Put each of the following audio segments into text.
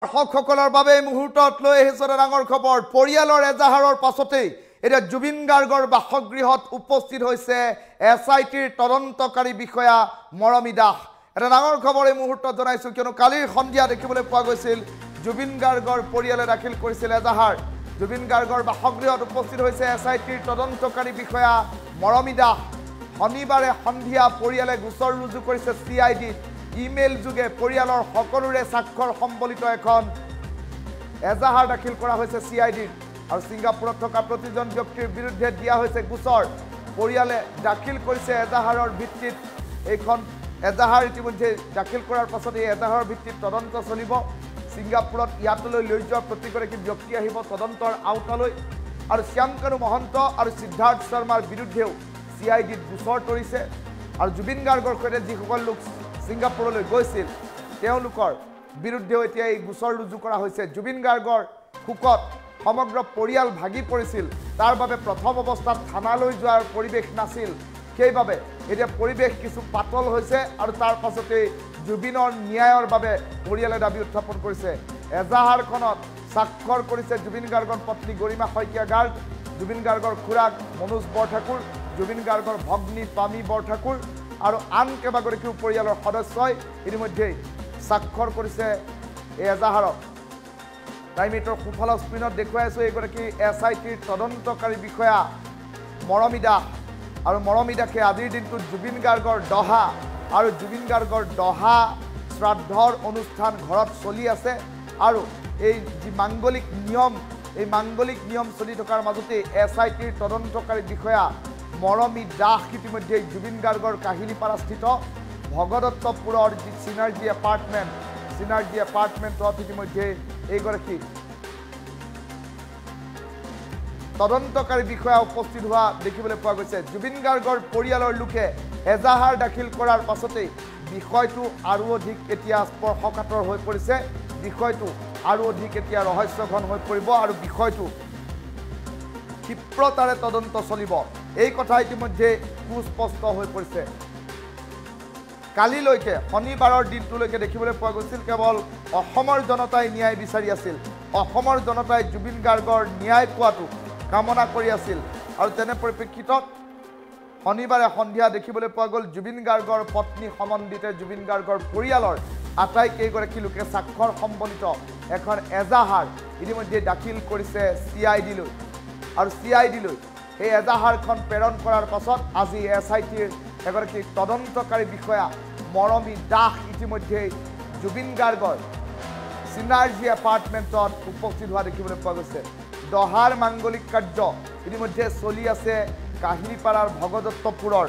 সকলৰ বাবে এই মুহূৰ্তত লৈ আহিছে ডাঙৰ খবৰ পৰিয়ালৰ এজাহাৰৰ পাছতে এটা জুবিন গাৰ্গৰ বাসগৃহত উপস্থিত হৈছে এছআইটিৰ তদন্তকাৰী বিষয়া মৰমী দাস এটা ডাঙৰ খবৰ এই মুহূৰ্তত জনাইছো কিয়নো কালিৰ সন্ধিয়া দেখিবলৈ পোৱা গৈছিল জুবিন গাৰ্গৰ পৰিয়ালে দাখিল কৰিছিল এজাহাৰ জুবিন গাৰ্গৰ বাসগৃহত উপস্থিত হৈছে এছআইটিৰ তদন্তকাৰী বিষয়া মৰমী দাস শনিবাৰে সন্ধিয়া পৰিয়ালে গোচৰ ৰুজু কৰিছে সিআইডি ইমেইল যোগে পৰিয়ালৰ সকলোৰে স্বাক্ষৰ সম্বলিত এখন এজাহাৰ দাখিল কৰা হৈছে সিআইডি আৰু সিংগাপুৰত থকা প্ৰতিজন ব্যক্তিৰ বিৰুদ্ধে দিয়া হৈছে গোচৰ পৰিয়ালে দাখিল কৰিছে এজাহাৰৰ ভিত্তিত এইখন এজাহাৰ ইতিমধ্যে দাখিল কৰাৰ পাছত এই এজাহাৰৰ ভিত্তিত তদন্ত চলিব সিংগাপুৰত ইয়াতলৈ লৈ যোৱা প্ৰতিগৰাকী ব্যক্তি আহিব তদন্তৰ আওতালৈ আৰু শ্যামকানু মহন্ত আৰু সিদ্ধাৰ্থ শৰ্মাৰ বিৰুদ্ধেও সিআইডিত গোচৰ তৰিছে আৰু জুবিন গাৰ্গৰ সৈতে যিসকল লোক সিংগাপুৰলৈ গৈছিল তেওঁলোকৰ বিৰুদ্ধেও এতিয়া এই গোচৰ ৰুজু কৰা হৈছে জুবিন গাৰ্গৰ খুকত সমগ্ৰ পৰিয়াল ভাগি পৰিছিল তাৰ বাবে প্ৰথম অৱস্থাত থানালৈ যোৱাৰ পৰিৱেশ নাছিল সেইবাবে এতিয়া পৰিৱেশ কিছু পাতল হৈছে আৰু তাৰ পাছতে জুবিনৰ ন্যায়ৰ বাবে পৰিয়ালে দাবী উত্থাপন কৰিছে এজাহাৰখনত স্বাক্ষৰ কৰিছে জুবিন গাৰ্গৰ পত্নী গৰিমা শইকীয়া গাৰ্গ জুবিন গাৰ্গৰ খুৰাক মনোজ বৰঠাকুৰ জুবিন গাৰ্গৰ ভগ্নী পামী বৰঠাকুৰ আৰু আন কেইবাগৰাকীও পৰিয়ালৰ সদস্যই ইতিমধ্যে স্বাক্ষৰ কৰিছে এই এজাহাৰত টাইমিটৰ সুফলৰ স্ক্ৰীণত দেখুৱাই আছো এইগৰাকী এছআইটিৰ তদন্তকাৰী বিষয়া মৰমী দাস আৰু মৰমী দাসে আজিৰ দিনটোত জুবিন গাৰ্গৰ দহা আৰু জুবিন গাৰ্গৰ দহা শ্ৰাদ্ধৰ অনুষ্ঠান ঘৰত চলি আছে আৰু এই যি মাংগলিক নিয়ম চলি থকাৰ মাজতে এছআইটিৰ তদন্তকাৰী বিষয়া মৰমী দাস ইতিমধ্যে জুবিন গাৰ্গৰ কাহিলীপাৰাস্থিত ভগদত্তপুৰৰ যি চিনাৰ্জি এপাৰ্টমেণ্টত ইতিমধ্যে এইগৰাকী তদন্তকাৰী বিষয়া উপস্থিত হোৱা দেখিবলৈ পোৱা গৈছে জুবিন গাৰ্গৰ পৰিয়ালৰ লোকে এজাহাৰ দাখিল কৰাৰ পাছতেই বিষয়টো আৰু অধিক এতিয়া স্পৰ্শকাতৰ হৈ পৰিছে বিষয়টো আৰু অধিক এতিয়া ৰহস্যঘন হৈ পৰিব আৰু বিষয়টো ক্ষিপ্ৰতাৰে তদন্ত চলিব এই কথা ইতিমধ্যে সুস্পষ্ট হৈ পৰিছে কালিলৈকে শনিবাৰৰ দিনটোলৈকে দেখিবলৈ পোৱা গৈছিল কেৱল অসমৰ জনতাই ন্যায় বিচাৰি আছিল অসমৰ জনতাই জুবিন গাৰ্গৰ ন্যায় পোৱাটো কামনা কৰি আছিল আৰু তেনে পৰিপ্ৰেক্ষিতত শনিবাৰে সন্ধিয়া দেখিবলৈ পোৱা গ'ল জুবিন গাৰ্গৰ পত্নী সমন্বিতে জুবিন গাৰ্গৰ পৰিয়ালৰ আটাইকেইগৰাকী লোকে স্বাক্ষৰ সম্বলিত এখন এজাহাৰ ইতিমধ্যে দাখিল কৰিছে সিআইডিলৈ আৰু সিআইডিলৈ এই এজাহাৰখন প্ৰেৰণ কৰাৰ পাছত আজি এছআইটিৰ এগৰাকী তদন্তকাৰী বিষয়া মৰমী দাস ইতিমধ্যে জুবিন গাৰ্গৰ চিনাৰ্জি এপাৰ্টমেণ্টত উপস্থিত হোৱা দেখিবলৈ পোৱা গৈছে দহাৰ মাংগলিক কাৰ্য ইতিমধ্যে চলি আছে কাহিলীপাৰাৰ ভগদত্তপুৰৰ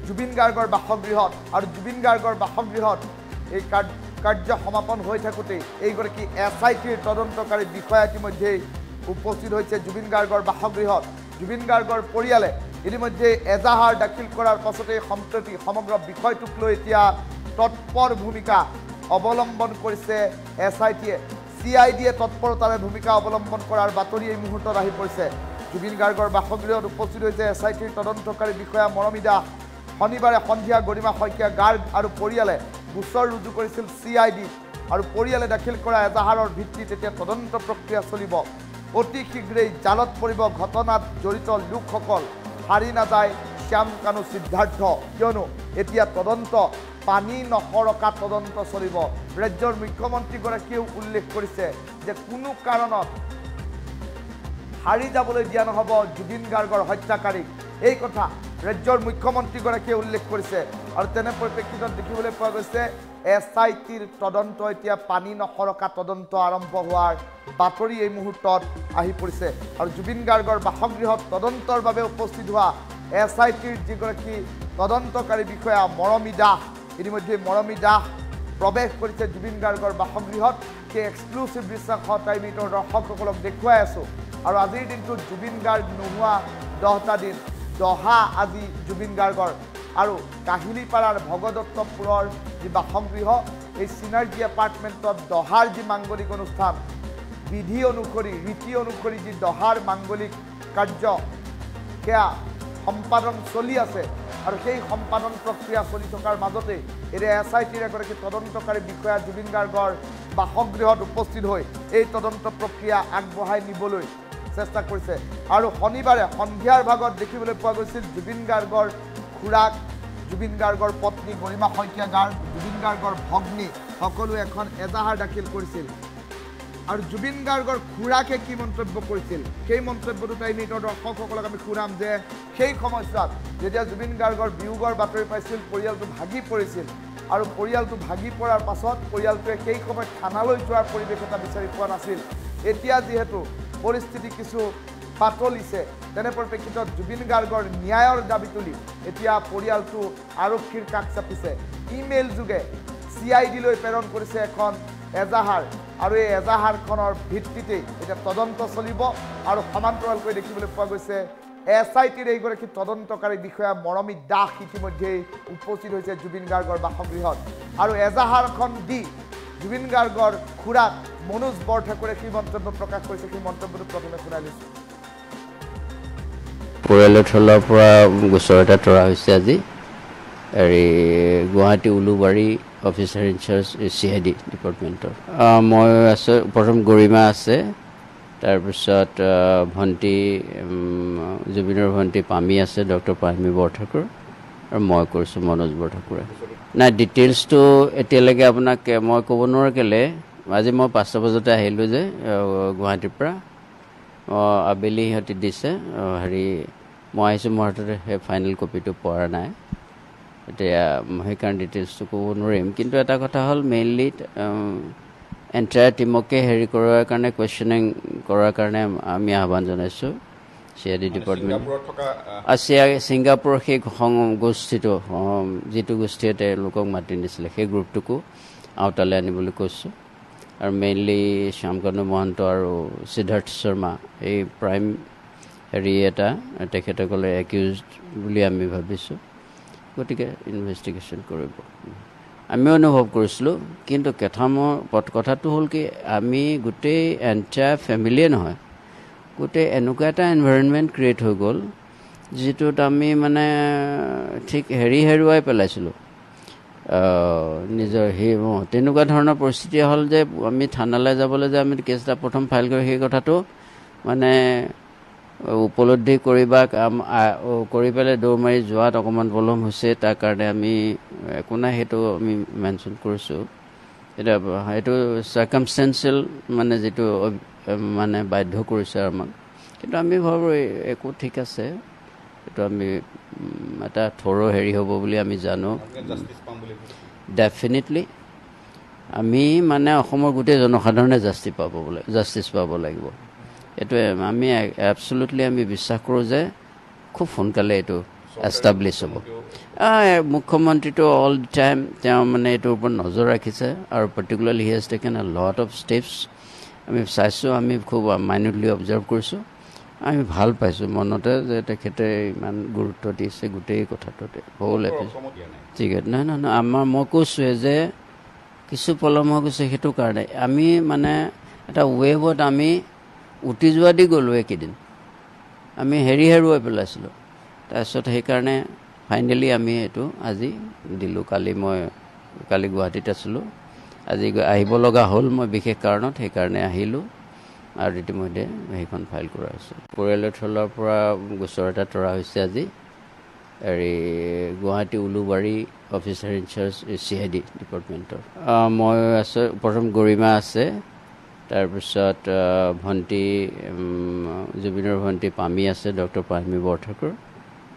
জুবিন গাৰ্গৰ বাসগৃহত আৰু জুবিন গাৰ্গৰ বাসগৃহত এই কাৰ্য সমাপন হৈ থাকোঁতে এইগৰাকী এছআইটিৰ তদন্তকাৰী বিষয়া ইতিমধ্যে উপস্থিত হৈছে জুবিন গাৰ্গৰ বাসগৃহত জুবিন গাৰ্গৰ পৰিয়ালে ইতিমধ্যে এজাহাৰ দাখিল কৰাৰ পাছতে সম্প্ৰতি সমগ্ৰ বিষয়টোক লৈ এতিয়া তৎপৰ ভূমিকা অৱলম্বন কৰিছে এছআইটিয়ে সিআইডিয়ে তৎপৰতাৰে ভূমিকা অৱলম্বন কৰাৰ বাতৰি এই মুহূৰ্তত আহি পৰিছে জুবিন গাৰ্গৰ বাসগৃহত উপস্থিত হৈছে এছআইটিৰ তদন্তকাৰী বিষয়া মৰমী দাস শনিবাৰে সন্ধিয়া গৰিমা শইকীয়া গাৰ্গ আৰু পৰিয়ালে গোচৰ ৰুজু কৰিছিল সিআইডি আৰু পৰিয়ালে দাখিল কৰা এজাহাৰৰ ভিত্তিত এতিয়া তদন্ত প্ৰক্ৰিয়া চলিব অতি শীঘ্ৰেই জালত পৰিব ঘটনাত জড়িত লোকসকল হাৰি নাযায় শ্যামকানু সিদ্ধাৰ্থ কিয়নো এতিয়া তদন্ত পানী নসৰকা তদন্ত চলিব ৰাজ্যৰ মুখ্যমন্ত্ৰীগৰাকীয়েও উল্লেখ কৰিছে যে কোনো কাৰণত হাৰি যাবলৈ দিয়া নহ'ব জুবিন গাৰ্গৰ হত্যাকাৰীক এই কথা ৰাজ্যৰ মুখ্যমন্ত্ৰীগৰাকীয়ে উল্লেখ কৰিছে আৰু তেনে পৰিপ্ৰেক্ষিতত দেখিবলৈ পোৱা গৈছে এছআইটিৰ তদন্ত এতিয়া পানী নসৰকা তদন্ত আৰম্ভ হোৱাৰ বাতৰি এই মুহূৰ্তত আহি পৰিছে আৰু জুবিন গাৰ্গৰ বাসগৃহত তদন্তৰ বাবে উপস্থিত হোৱা এছআইটিৰ যিগৰাকী তদন্তকাৰী বিষয়া মৰমী দাস ইতিমধ্যে মৰমী দাস প্ৰৱেশ কৰিছে জুবিন গাৰ্গৰ বাসগৃহত সেই এক্সক্লুচিভ দৃশ্য টাইমিটৰ দৰ্শকসকলক দেখুৱাই আছোঁ আৰু আজিৰ দিনটোত জুবিন গাৰ্গ নোহোৱা 10টা দিন দহা আজি জুবিন গাৰ্গৰ আৰু কাহিলীপাৰাৰ ভগদত্তপুৰৰ যি বাসগৃহ এই চিনাৰ্জি এপাৰ্টমেণ্টত দহাৰ যি মাংগলিক অনুষ্ঠান বিধি অনুসৰি ৰীতি অনুসৰি যি দহাৰ মাংগলিক কাৰ্য সেয়া সম্পাদন চলি আছে আৰু সেই সম্পাদন প্ৰক্ৰিয়া চলি থকাৰ মাজতে এতিয়া SITৰ এগৰাকী তদন্তকাৰী বিষয়া জুবিন গাৰ্গৰ বাসগৃহত উপস্থিত হৈ এই তদন্ত প্ৰক্ৰিয়া আগবঢ়াই নিবলৈ চেষ্টা কৰিছে আৰু শনিবাৰে সন্ধিয়াৰ ভাগত দেখিবলৈ পোৱা গৈছিল জুবিন গাৰ্গৰ খুৰাক জুবিন গাৰ্গৰ পত্নী গৰিমা শইকীয়া গাৰ্গ জুবিন গাৰ্গৰ ভগ্নী সকলোৱে এখন এজাহাৰ দাখিল কৰিছিল আৰু জুবিন গাৰ্গৰ খুৰাকে কি মন্তব্য কৰিছিল সেই মন্তব্যটো টাইম মিনিটৰ দৰ্শকসকলক আমি শুনাম যে সেই সময়ছোৱাত যেতিয়া জুবিন গাৰ্গৰ বিয়োগৰ বাতৰি পাইছিল পৰিয়ালটো ভাগি পৰিছিল আৰু পৰিয়ালটো ভাগি পৰাৰ পাছত পৰিয়ালটোৱে সেই সময়ত থানালৈ যোৱাৰ পৰিৱেশ এটা বিচাৰি পোৱা নাছিল এতিয়া যিহেতু পৰিস্থিতি কিছু পাতলিছে তেনে পৰিপ্ৰেক্ষিতত জুবিন গাৰ্গৰ ন্যায়ৰ দাবী তুলি এতিয়া পৰিয়ালটো আৰক্ষীৰ কাষ চাপিছে ইমেইল যোগে CID লৈ প্ৰেৰণ কৰিছে এখন এজাহাৰ আৰু এই এজাহাৰখনৰ ভিত্তিতে এটা তদন্ত চলিব আৰু সমান্তৰালকৈ দেখিবলৈ পোৱা গৈছে SITৰ এইগৰাকী তদন্তকাৰী বিষয়া মৰমী দাস ইতিমধ্যে উপস্থিত হৈছে জুবিন গাৰ্গৰ বাসগৃহত আৰু এজাহাৰখন দি জুবিন গাৰ্গৰ খুৰাক মনোজ বৰঠাকুৰে কি মন্তব্য প্ৰকাশ কৰিছে সেই মন্তব্যটো প্ৰথমে শুনাই লৈছোঁ পৰিয়ালৰ ফালৰ পৰা গোচৰ এটা তৰা হৈছে আজি হেৰি Guwahati Ulubari officer in charge CID ডিপাৰ্টমেণ্টৰ মই আছোঁ প্ৰথম গৰিমা আছে তাৰপিছত ভণ্টি জুবিনৰ ভণ্টি পামী আছে ডক্টৰ পামী বৰঠাকুৰ আৰু মই কৰিছোঁ মনোজ বৰঠাকুৰে নাই ডিটেইলছটো এতিয়ালৈকে আপোনাক মই ক'ব নোৱাৰো কেলৈ আজি মই 5টা বজাতে আহিলোঁ যে গুৱাহাটীৰ পৰা আবেলি সিহঁতি দিছে হেৰি মই আহিছোঁ মোৰ হাততে সেই ফাইনেল কপিটো পোৱা নাই এতিয়া সেইকাৰণে ডিটেইলছটো ক'ব নোৱাৰিম কিন্তু এটা কথা হ'ল মেইনলি এণ্টায়াৰ টিমকে হেৰি কৰাৰ কাৰণে কুৱেশ্যনিং কৰাৰ কাৰণে আমি আহ্বান জনাইছোঁ CID ডিপাৰ্টমেণ্ট ছিংগাপুৰৰ সেই গোষ্ঠীটো যিটো গোষ্ঠীয়ে তেওঁলোকক মাতি নিছিলে সেই গ্ৰুপটোকো আওতালৈ আনিবলৈ কৈছোঁ আৰু মেইনলি শ্যামকানু মহন্ত আৰু সিদ্ধাৰ্থ শৰ্মা এই প্ৰাইম হেৰি এটা তেখেতসকলে একিউজড বুলি আমি ভাবিছোঁ গতিকে ইনভেষ্টিগেশ্যন কৰিব আমিও অনুভৱ কৰিছিলোঁ কিন্তু কথাটো হ'ল কি আমি গোটেই এণ্টায়াৰ ফেমিলিয়ে নহয় গোটেই এনেকুৱা এটা এনভাইৰনমেণ্ট ক্ৰিয়েট হৈ গ'ল যিটোত আমি মানে ঠিক হেৰুৱাই পেলাইছিলোঁ নিজৰ সেই তেনেকুৱা ধৰণৰ পৰিস্থিতি হ'ল যে আমি থানালৈ যাবলৈ যে আমি কেছ এটা প্ৰথম ফাইল কৰি সেই কথাটো মানে উপলব্ধি কৰি বা কৰি পেলাই দৌৰ মাৰি যোৱাত অকণমান পলম হৈছে তাৰ কাৰণে আমি একো নাই সেইটো আমি মেনশ্যন কৰিছোঁ এতিয়া সেইটো চাৰ্কামষ্টেঞ্চিয়েল মানে যিটো মানে বাধ্য কৰিছে আমাক কিন্তু আমি ভাবোঁ একো ঠিক আছে এইটো আমি এটা থৰো হেৰি হ'ব বুলি আমি জানো ডেফিনেটলি আমি মানে অসমৰ গোটেই জনসাধাৰণে জাষ্টিছ পাব লাগিব এইটোৱে আমি এবছলুটলি আমি বিশ্বাস কৰোঁ যে খুব সোনকালে এইটো এষ্টাব্লিছ হ'ব মুখ্যমন্ত্ৰীটো অল দি টাইম তেওঁ মানে এইটোৰ ওপৰত নজৰ ৰাখিছে আৰু particularly he has taken A lot of steps আমি চাইছোঁ আমি খুব মাইনিউটলি অবজাৰ্ভ কৰিছোঁ আমি ভাল পাইছোঁ মনতে যে তেখেতে ইমান গুৰুত্ব দিছে গোটেই কথাটোতে হ'ল ঠিক আছে নহয় মই কৈছোঁৱে যে কিছু পলম হৈ গৈছে সেইটো কাৰণে আমি মানে এটা ৱেভত আমি উটি যোৱা দি গ'লোঁ এইকেইদিন আমি হেৰুৱাই পেলাইছিলোঁ তাৰপিছত সেইকাৰণে ফাইনেলি আমি এইটো আজি দিলোঁ কালি গুৱাহাটীত আছিলোঁ আজি আহিব লগা হ'ল মই বিশেষ কাৰণত সেইকাৰণে আহিলোঁ আৰু ইতিমধ্যে সেইখন ফাইল কৰা হৈছে পৰিয়ালৰ ফালৰ পৰা গোচৰ এটা তৰা হৈছে আজি হেৰি Guwahati Ulubari officer in charge CID ডিপাৰ্টমেণ্টৰ মই আছোঁ প্ৰথম গৰিমা আছে তাৰপিছত ভণ্টি জুবিনৰ ভণ্টি পামী আছে ডক্টৰ পামী বৰঠাকুৰ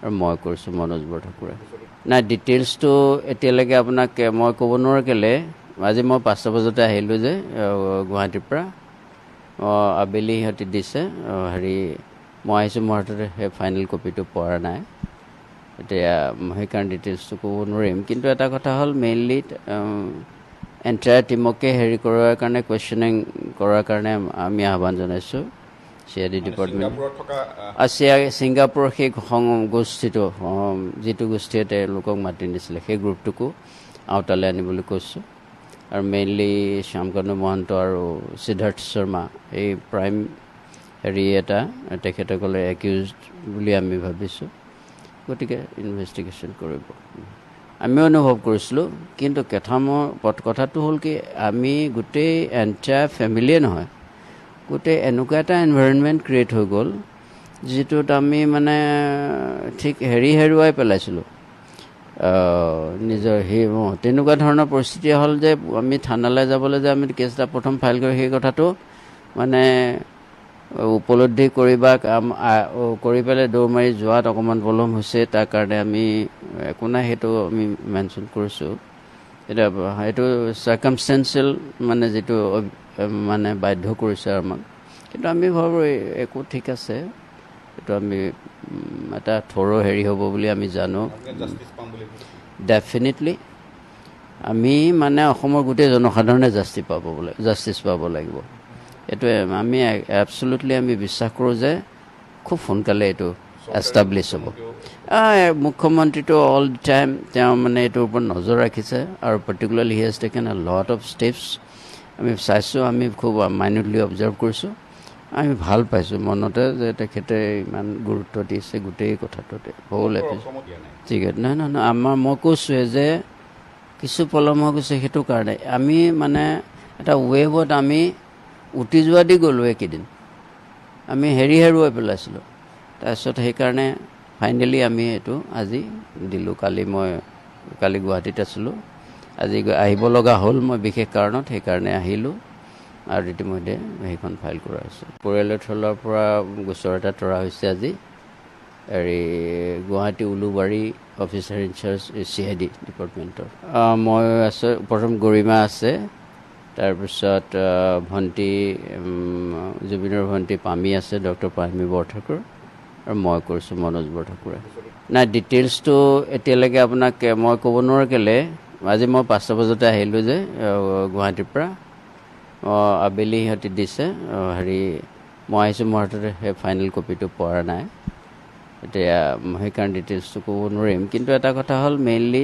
আৰু মই কৰিছোঁ মনোজ বৰঠাকুৰে নাই ডিটেইলছটো এতিয়ালৈকে আপোনাক মই ক'ব নোৱাৰো কেলৈ আজি মই 5টা বজাতে আহিলোঁ যে গুৱাহাটীৰ পৰা আবেলি সিহঁতি দিছে হেৰি মই আহিছোঁ মোৰ হাততে সেই ফাইনেল কপিটো পোৱা নাই এতিয়া সেইকাৰণে ডিটেইলছটো ক'ব নোৱাৰিম কিন্তু এটা কথা হ'ল মেইনলি এণ্টায়াৰ টিমকে হেৰি কৰাৰ কাৰণে কুৱেশ্যনিং কৰাৰ কাৰণে আমি আহ্বান জনাইছোঁ CID ডিপাৰ্টমেণ্ট ছিংগাপুৰৰ সেই গোষ্ঠীটো যিটো গোষ্ঠীয়ে তেওঁলোকক মাতি নিছিলে সেই গ্ৰুপটোকো আওতালৈ আনিবলৈ কৈছোঁ আৰু মেইনলি শ্যামকানু মহন্ত আৰু সিদ্ধাৰ্থ শৰ্মা এই প্ৰাইম হেৰি এটা তেখেতসকলে একিউজড বুলি আমি ভাবিছোঁ গতিকে ইনভেষ্টিগেশ্যন কৰিব আমি অনুভৱ কৰিছিলোঁ কিন্তু কথাটো হ'ল কি আমি গোটেই এণ্টায়াৰ ফেমিলিয়ে নহয় গোটেই এনেকুৱা এটা এনভাইৰনমেণ্ট ক্ৰিয়েট হৈ গ'ল যিটোত আমি মানে ঠিক হেৰুৱাই পেলাইছিলোঁ নিজৰ তেনেকুৱা ধৰণৰ পৰিস্থিতি হ'ল যে আমি থানালৈ যাবলৈ যে আমি কেছ এটা প্ৰথম ফাইল কৰি সেই কথাটো মানে উপলব্ধি কৰি বা কৰি পেলাই দৌৰ মাৰি যোৱাত অকণমান পলম হৈছে তাৰ কাৰণে আমি একো নাই সেইটো আমি মেনশ্যন কৰিছোঁ এতিয়া সেইটো চাৰ্কামষ্টেঞ্চিয়েল মানে যিটো মানে বাধ্য কৰিছে আমাক কিন্তু আমি ভাবোঁ একো ঠিক আছে এইটো আমি এটা থ'ৰ' হ'ব বুলি আমি জানো ডেফিনেটলি আমি মানে অসমৰ গোটেই জনসাধাৰণে জাষ্টিছ পাব লাগিব এইটোৱে আমি এবছলুটলি আমি বিশ্বাস কৰোঁ যে খুব সোনকালে এইটো এষ্টাব্লিছ হ'ব মুখ্যমন্ত্ৰীটো অল দি টাইম তেওঁ মানে এইটোৰ ওপৰত নজৰ ৰাখিছে আৰু particularly he has taken A lot of steps আমি চাইছোঁ আমি খুব মাইনিউটলি অবজাৰ্ভ কৰিছোঁ আমি ভাল পাইছোঁ মনতে যে তেখেতে ইমান গুৰুত্ব দিছে গোটেই কথাটোতে বহু ঠিক আছে নহয় মই কৈছোঁৱে যে কিছু পলম হৈ গৈছে সেইটো কাৰণে আমি মানে এটা ৱেভত আমি উটি যোৱা দি গ'লোঁ এইকেইদিন আমি হেৰুৱাই পেলাইছিলোঁ তাৰপিছত সেইকাৰণে ফাইনেলি আমি এইটো আজি দিলোঁ কালি গুৱাহাটীত আছিলোঁ আজি আহিব লগা হ'ল মই বিশেষ কাৰণত সেইকাৰণে আহিলোঁ আৰু ইতিমধ্যে সেইখন ফাইল কৰা হৈছে পৰিয়ালৰ ফালৰ পৰা গোচৰ এটা তৰা হৈছে আজি Guwahati Ulubari officer in charge CID ডিপাৰ্টমেণ্টৰ মই আছোঁ প্ৰথম গৰিমা আছে তাৰপিছত ভণ্টি জুবিনৰ ভণ্টি পামী আছে ডক্টৰ পামী বৰঠাকুৰ আৰু মই কৰিছোঁ মনোজ বৰঠাকুৰে নাই ডিটেইলছটো এতিয়ালৈকে আপোনাক মই ক'ব নোৱাৰোঁ কেলৈ আজি মই 5টা বজাতে আহিলোঁ যে গুৱাহাটীৰ পৰা আবেলি সিহঁতি দিছে মই আহিছোঁ মোৰ হাততে সেই ফাইনেল কপিটো পোৱা নাই এতিয়া সেইকাৰণে ডিটেইলছটো ক'ব নোৱাৰিম কিন্তু এটা কথা হ'ল মেইনলি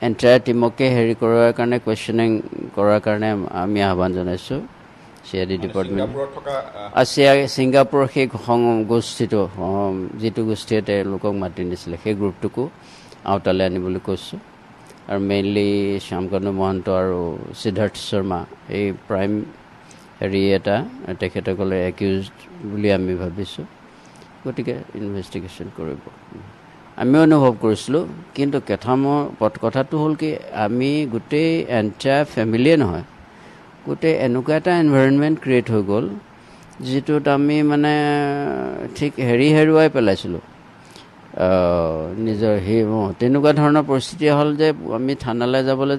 এণ্টায়াৰ টিমকে কৰাৰ কাৰণে কুৱেশ্যনিং কৰাৰ কাৰণে আমি আহ্বান জনাইছোঁ CID ডিপাৰ্টমেণ্ট ছিংগাপুৰৰ সেই গোষ্ঠীটো যিটো গোষ্ঠীয়ে তেওঁলোকক মাতি নিছিলে সেই গ্ৰুপটোকো আওতালৈ আনিবলৈ কৈছোঁ আৰু মেইনলি শ্যামকানু মহন্ত আৰু সিদ্ধাৰ্থ শৰ্মা এই প্ৰাইম এটা তেখেতসকলে একিউজড বুলি আমি ভাবিছোঁ গতিকে ইনভেষ্টিগেশ্যন কৰিব আমি অনুভৱ কৰিছিলোঁ কিন্তু কথাটো হ'ল কি আমি গোটেই এণ্টায়াৰ ফেমিলিয়ে নহয় গোটেই এনেকুৱা এটা এনভাইৰনমেণ্ট ক্ৰিয়েট হৈ গ'ল যিটোত আমি মানে ঠিক হেৰুৱাই পেলাইছিলোঁ নিজৰ তেনেকুৱা ধৰণৰ পৰিস্থিতি হ'ল যে আমি থানালৈ যাবলৈ